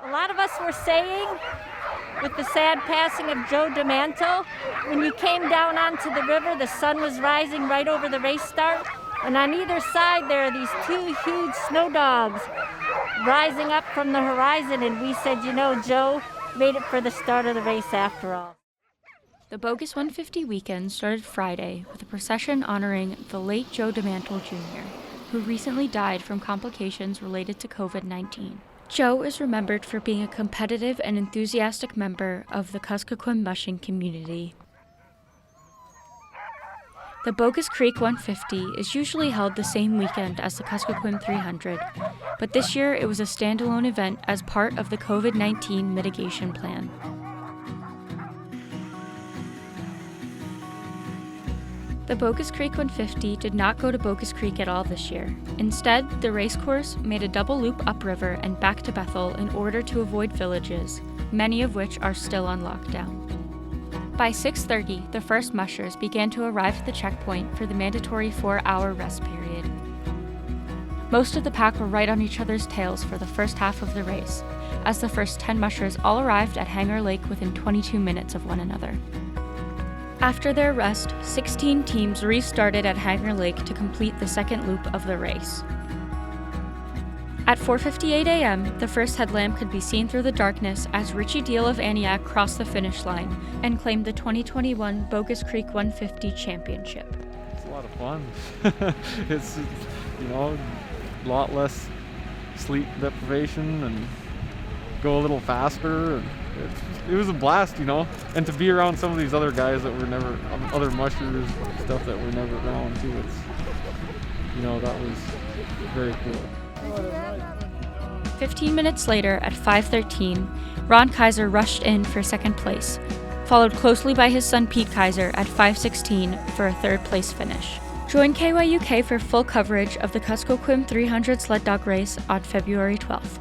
A lot of us were saying, with the sad passing of Joe DeManto, when you came down onto the river, the sun was rising right over the race start, and on either side there are these two huge snow dogs rising up from the horizon, and we said, you know, Joe made it for the start of the race after all. The Bogus 150 weekend started Friday with a procession honoring the late Joe DeManto Jr., who recently died from complications related to COVID-19. Joe is remembered for being a competitive and enthusiastic member of the Kuskokwim mushing community. The Bogus Creek 150 is usually held the same weekend as the Kuskokwim 300, but this year it was a standalone event as part of the COVID-19 mitigation plan. The Bogus Creek 150 did not go to Bogus Creek at all this year. Instead, the race course made a double loop upriver and back to Bethel in order to avoid villages, many of which are still on lockdown. By 6:30, the first mushers began to arrive at the checkpoint for the mandatory 4-hour rest period. Most of the pack were right on each other's tails for the first half of the race, as the first 10 mushers all arrived at Hanger Lake within 22 minutes of one another. After their rest, 16 teams restarted at Hanger Lake to complete the second loop of the race. At 4:58 a.m., the first headlamp could be seen through the darkness as Richie Diehl of Akiak crossed the finish line and claimed the 2021 Bogus Creek 150 championship. It's a lot of fun. It's, you know, a lot less sleep deprivation and go a little faster. And it was a blast, you know, and to be around some of these other guys that were never, other mushers, stuff that were never around too. It's, you know, that was very cool. 15 minutes later, at 5:13, Ron Kaiser rushed in for second place, followed closely by his son Pete Kaiser at 5:16 for a third place finish. Join KYUK for full coverage of the Kuskokwim 300 Sled Dog Race on February 12th.